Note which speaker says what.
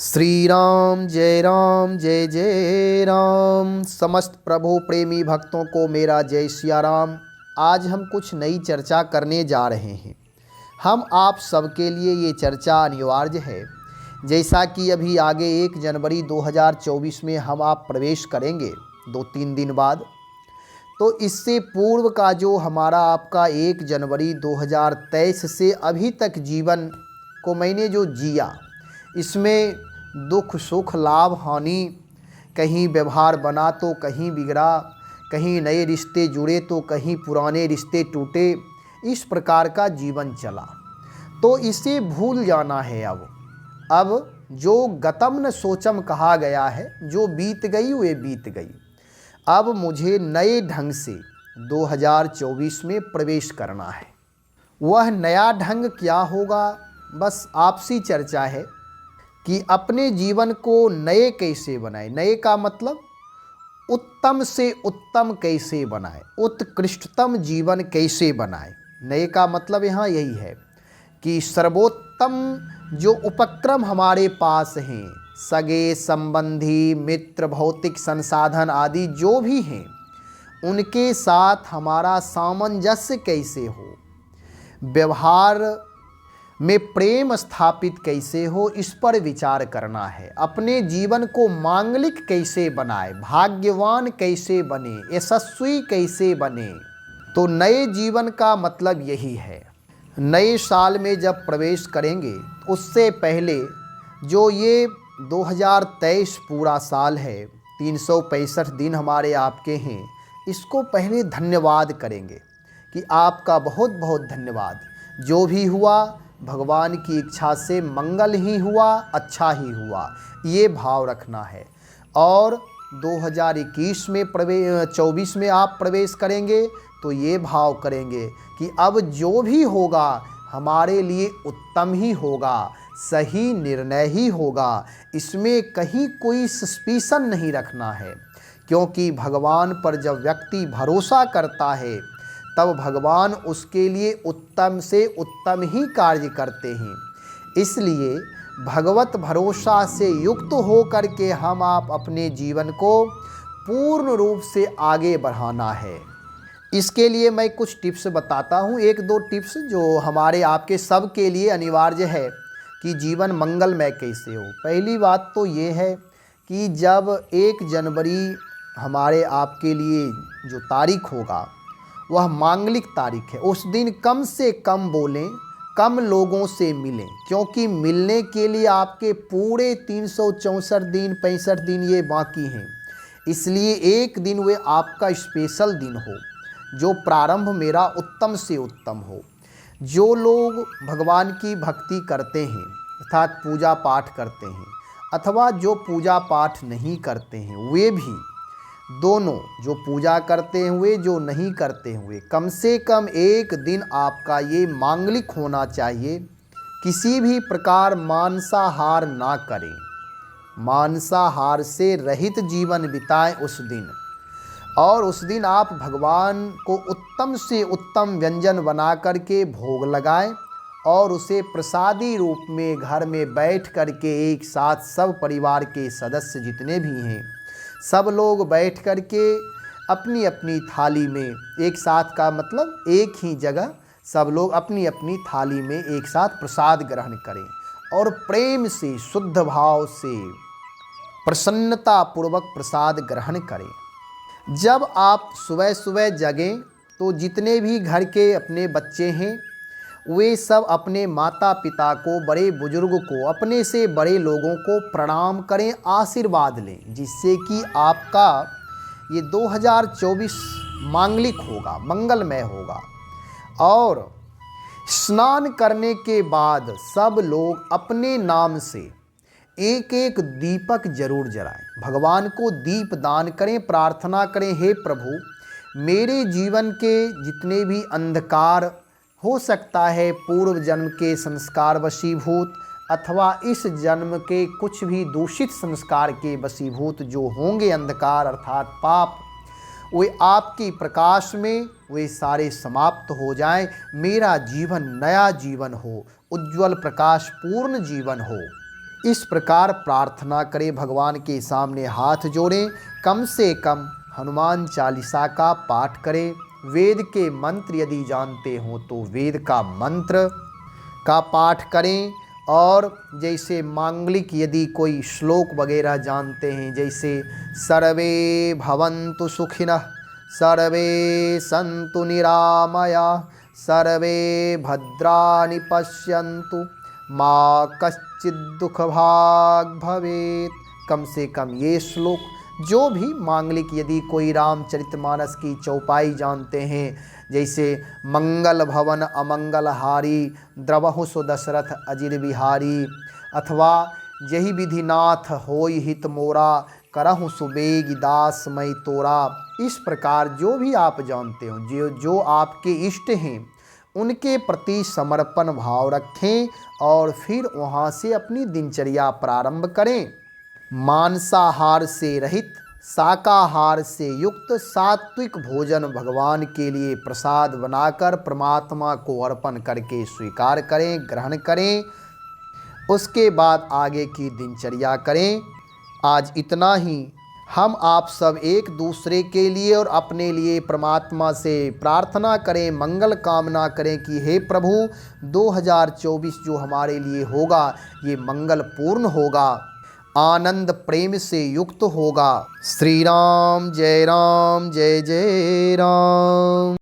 Speaker 1: श्री राम जय जय राम। समस्त प्रभु प्रेमी भक्तों को मेरा जय सिया राम। आज हम कुछ नई चर्चा करने जा रहे हैं। हम आप सबके लिए ये चर्चा अनिवार्य है। जैसा कि अभी आगे 1 जनवरी 2024 में हम आप प्रवेश करेंगे 2-3 दिन बाद, तो इससे पूर्व का जो हमारा आपका 1 जनवरी 2023 से अभी तक जीवन को मैंने जो जिया, इसमें दुख सुख लाभ हानि, कहीं व्यवहार बना तो कहीं बिगड़ा, कहीं नए रिश्ते जुड़े तो कहीं पुराने रिश्ते टूटे, इस प्रकार का जीवन चला। तो इसे भूल जाना है। अब जो गतम न सोचम कहा गया है, जो बीत गई वे बीत गई। अब मुझे नए ढंग से 2024 में प्रवेश करना है। वह नया ढंग क्या होगा, बस आपसी चर्चा है कि अपने जीवन को नए कैसे बनाए। नए का मतलब उत्तम से उत्तम कैसे बनाए, उत्कृष्टतम जीवन कैसे बनाए। नए का मतलब यहाँ यही है कि सर्वोत्तम जो उपक्रम हमारे पास हैं, सगे संबंधी मित्र भौतिक संसाधन आदि जो भी हैं, उनके साथ हमारा सामंजस्य कैसे हो, व्यवहार में प्रेम स्थापित कैसे हो, इस पर विचार करना है। अपने जीवन को मांगलिक कैसे बनाए, भाग्यवान कैसे बने, यशस्वी कैसे बने। तो नए जीवन का मतलब यही है। नए साल में जब प्रवेश करेंगे, उससे पहले जो ये 2023 पूरा साल है, 365 दिन हमारे आपके हैं, इसको पहले धन्यवाद करेंगे कि आपका बहुत बहुत धन्यवाद। जो भी हुआ भगवान की इच्छा से मंगल ही हुआ, अच्छा ही हुआ, ये भाव रखना है। और 2021 में 24 में आप प्रवेश करेंगे तो ये भाव करेंगे कि अब जो भी होगा हमारे लिए उत्तम ही होगा, सही निर्णय ही होगा। इसमें कहीं कोई सस्पिशन नहीं रखना है, क्योंकि भगवान पर जब व्यक्ति भरोसा करता है तब भगवान उसके लिए उत्तम से उत्तम ही कार्य करते हैं। इसलिए भगवत भरोसा से युक्त हो कर के हम आप अपने जीवन को पूर्ण रूप से आगे बढ़ाना है। इसके लिए मैं कुछ टिप्स बताता हूँ, 1-2 टिप्स जो हमारे आपके सब के लिए अनिवार्य है कि जीवन मंगलमय कैसे हो। पहली बात तो ये है कि जब 1 जनवरी हमारे आपके लिए जो तारीख होगा वह मांगलिक तारीख है। उस दिन कम से कम बोलें, कम लोगों से मिलें, क्योंकि मिलने के लिए आपके पूरे 364 दिन 65 दिन ये बाकी हैं। इसलिए एक दिन वे आपका स्पेशल दिन हो, जो प्रारंभ मेरा उत्तम से उत्तम हो। जो लोग भगवान की भक्ति करते हैं अर्थात पूजा पाठ करते हैं, अथवा जो पूजा पाठ नहीं करते हैं, वे भी दोनों, जो पूजा करते हुए जो नहीं करते हुए, कम से कम एक दिन आपका ये मांगलिक होना चाहिए। किसी भी प्रकार मांसाहार ना करें, मांसाहार से रहित जीवन बिताएं उस दिन। और उस दिन आप भगवान को उत्तम से उत्तम व्यंजन बना करके भोग लगाएं और उसे प्रसादी रूप में घर में बैठ करके एक साथ सब परिवार के सदस्य जितने भी हैं, सब लोग बैठ कर के अपनी अपनी थाली में, एक साथ का मतलब एक ही जगह सब लोग अपनी अपनी थाली में एक साथ प्रसाद ग्रहण करें और प्रेम से, शुद्ध भाव से, प्रसन्नता पूर्वक प्रसाद ग्रहण करें। जब आप सुबह सुबह जगें तो जितने भी घर के अपने बच्चे हैं, वे सब अपने माता पिता को, बड़े बुजुर्ग को, अपने से बड़े लोगों को प्रणाम करें, आशीर्वाद लें, जिससे कि आपका ये 2024 मांगलिक होगा, मंगलमय होगा। और स्नान करने के बाद सब लोग अपने नाम से एक एक दीपक जरूर जलाएं, भगवान को दीप दान करें, प्रार्थना करें, हे प्रभु मेरे जीवन के जितने भी अंधकार, हो सकता है पूर्व जन्म के संस्कार वशीभूत, अथवा इस जन्म के कुछ भी दूषित संस्कार के वशीभूत जो होंगे अंधकार अर्थात पाप, वे आपकी प्रकाश में वे सारे समाप्त हो जाएं। मेरा जीवन नया जीवन हो, उज्ज्वल प्रकाश पूर्ण जीवन हो। इस प्रकार प्रार्थना करें, भगवान के सामने हाथ जोड़ें, कम से कम हनुमान चालीसा का पाठ करें। वेद के मंत्र यदि जानते हो तो वेद का मंत्र का पाठ करें। और जैसे मांगलिक यदि कोई श्लोक वगैरह जानते हैं, जैसे सर्वे भवन्तु सुखिनः, सर्वे सन्तु निरामयाः, सर्वे भद्राणि पश्यन्तु, माँ कश्चित् दुख भाग भवेत्। कम से कम ये श्लोक जो भी मांगलिक यदि कोई रामचरितमानस की चौपाई जानते हैं, जैसे मंगल भवन अमंगल हारी, द्रवहु सो दशरथ अजिर बिहारी, अथवा यही विधिनाथ होई हित मोरा, करहु सुबेग दास मई तोरा। इस प्रकार जो भी आप जानते हो, जो आपके इष्ट हैं, उनके प्रति समर्पण भाव रखें और फिर वहाँ से अपनी दिनचर्या प्रारंभ करें। मांसाहार से रहित, शाकाहार से युक्त सात्विक भोजन भगवान के लिए प्रसाद बनाकर परमात्मा को अर्पण करके स्वीकार करें, ग्रहण करें। उसके बाद आगे की दिनचर्या करें। आज इतना ही। हम आप सब एक दूसरे के लिए और अपने लिए परमात्मा से प्रार्थना करें, मंगल कामना करें कि हे प्रभु 2024 जो हमारे लिए होगा ये मंगल पूर्ण होगा, आनंद प्रेम से युक्त होगा। श्री राम जय जय राम।